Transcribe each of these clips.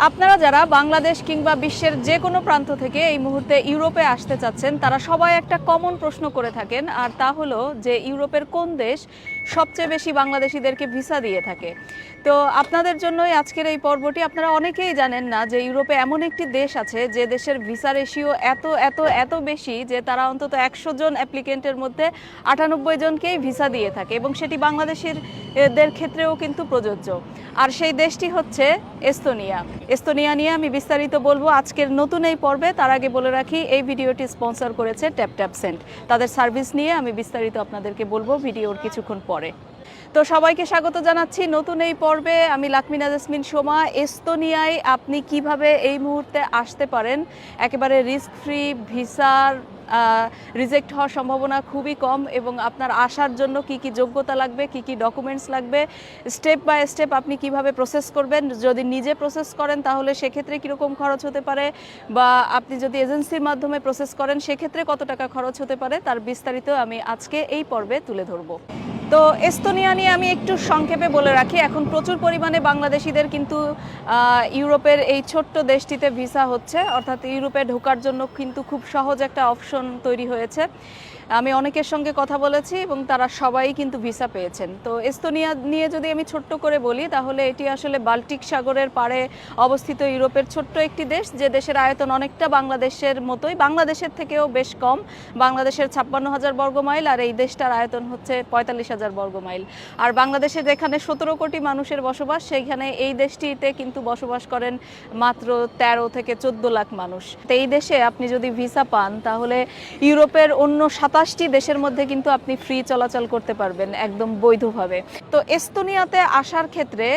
আপনারা যারা বাংলাদেশ কিংবা বিশ্বের যে কোনো প্রান্ত থেকে এই মুহূর্তে ইউরোপে আসতে চাচ্ছেন তারা সবাই একটা কমন প্রশ্ন করে থাকেন, আর তা হলো যে ইউরোপের কোন দেশ সবচেয়ে বেশি বাংলাদেশিদেরকে ভিসা দিয়ে থাকে। তো আপনাদের জন্যই আজকের এই পর্বটি। আপনারা অনেকেই জানেন না যে ইউরোপে এমন একটি দেশ আছে যে দেশের ভিসা রেশিও এত এত এত বেশি যে তারা অন্তত 100 জন অ্যাপ্লিকেন্টের মধ্যে 98 জনকেই ভিসা দিয়ে থাকে, এবং সেটি বাংলাদেশিদের ক্ষেত্রেও কিন্তু প্রযোজ্য। আর সেই দেশটি হচ্ছে এস্তোনিয়া। এস্তোনিয়া নিয়ে আমি বিস্তারিত বলবো আজকের নতুন এই পর্বে। তার আগে বলে রাখি, এই ভিডিওটি স্পন্সর করেছে ট্যাপট্যাপসেন্ড। তাদের সার্ভিস নিয়ে আমি বিস্তারিত আপনাদেরকে বলবো ভিডিওর কিছুক্ষণ পরে। তো সবাইকে স্বাগত জানাচ্ছি নতুন এই পর্বে। আমি লাকমিনা জাসমিন সোমা। এস্তোনিয়ায় আপনি কিভাবে এই মুহূর্তে আসতে পারেন, একেবারে রিস্ক ফ্রি, ভিসার রিজেক্ট হওয়ার সম্ভাবনা খুবই কম, এবং আপনার আসার জন্য কি কি যোগ্যতা লাগবে, কি কি ডকুমেন্টস লাগবে, স্টেপ বাই স্টেপ আপনি কিভাবে প্রসেস করবেন। যদি নিজে প্রসেস করেন তাহলে সেক্ষেত্রে কীরকম খরচ হতে পারে, বা আপনি যদি এজেন্সির মাধ্যমে প্রসেস করেন সেক্ষেত্রে কত টাকা খরচ হতে পারে, তার বিস্তারিত আমি আজকে এই পর্বে তুলে ধরবো। তো এস্তোনিয়া নিয়ে আমি একটু সংক্ষেপে বলে রাখি, এখন প্রচুর পরিমাণে বাংলাদেশিদের কিন্তু ইউরোপের এই ছোট্ট দেশটিতে ভিসা হচ্ছে, অর্থাৎ ইউরোপে ঢোকার জন্য কিন্তু খুব সহজ একটা অপশন তৈরি হয়েছে। আমি অনেকের সঙ্গে কথা বলেছি এবং তারা সবাই কিন্তু ভিসা পেয়েছেন। তো এস্তোনিয়া নিয়ে যদি আমি ছোট্ট করে বলি তাহলে এটি আসলে বাল্টিক সাগরের পাড়ে অবস্থিত ইউরোপের ছোট্ট একটি দেশ, যে দেশের আয়তন অনেকটা বাংলাদেশের মতোই, বাংলাদেশের থেকেও বেশ কম। বাংলাদেশের 56,000 বর্গমাইল, আর এই দেশটার আয়তন হচ্ছে 45,000 বর্গমাইল। আর বাংলাদেশের যেখানে 17 কোটি মানুষের বসবাস, সেইখানে এই দেশটিতে কিন্তু বসবাস করেন মাত্র 13 থেকে 14 লাখ মানুষ। তো এই দেশে আপনি যদি ভিসা পান তাহলে ইউরোপের অন্য 27টি দেশের মধ্যে কিন্তু আপনি ফ্রি চলাচল করতে পারবেন একদম বৈধভাবে। তো এস্তোনিয়াতে আসার ক্ষেত্রে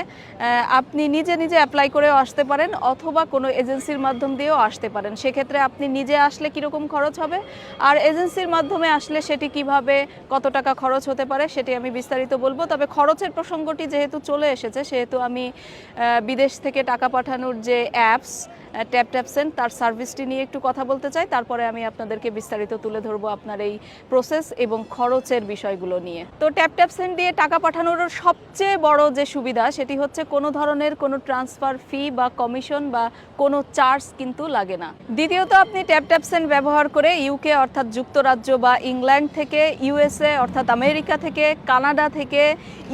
আপনি নিজে নিজে অ্যাপ্লাই করেও আসতে পারেন, অথবা কোনো এজেন্সির মাধ্যম দিয়েও আসতে পারেন। সেক্ষেত্রে আপনি নিজে আসলে কীরকম খরচ হবে, আর এজেন্সির মাধ্যমে আসলে সেটি কিভাবে, কত টাকা খরচ হতে পারে, সেটি আমি বিস্তারিত বলবো। তবে খরচের প্রসঙ্গটি যেহেতু চলে এসেছে, সেহেতু আমি বিদেশ থেকে টাকা পাঠানোর যে অ্যাপস ট্যাপট্যাপসেন্ড, তার সার্ভিসটি নিয়ে একটু কথা বলতে চাই। তারপরে আমি আপনাদেরকে বিস্তারিত তুলে ধরবো আপনার এই প্রসেস এবং খরচের বিষয়গুলো নিয়ে। তো ট্যাপট্যাপসেন্ড দিয়ে টাকা পাঠানোর সবচেয়ে বড় যে সুবিধা, সেটি হচ্ছে কোনো ধরনের কোনো ট্রান্সফার ফি বা কমিশন বা কোনো চার্জ কিন্তু লাগে না। দ্বিতীয়ত, আপনি ট্যাপট্যাপসেন্ড ব্যবহার করে ইউকে অর্থাৎ যুক্তরাজ্য বা ইংল্যান্ড থেকে, ইউএসএ অর্থাৎ আমেরিকা থেকে, কানাডা থেকে,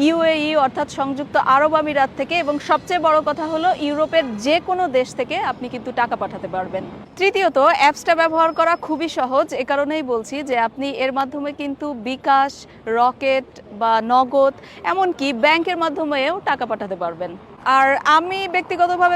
ইউএই অর্থাৎ সংযুক্ত আরব আমিরাত থেকে, এবং সবচেয়ে বড় কথা হলো ইউরোপের যে কোনো দেশ থেকে আপনি কিন্তু টাকা পাঠাতে পারবেন। তৃতীয়ত, অ্যাপসটা ব্যবহার করা খুবই সহজ। এ কারণেই বলছি যে আপনি এর মাধ্যমে কিন্তু বিকাশ, রকেট বা নগদ, এমনকি ব্যাংকের মাধ্যমেও টাকা পাঠাতে পারবেন। আর আমি ব্যক্তিগতভাবে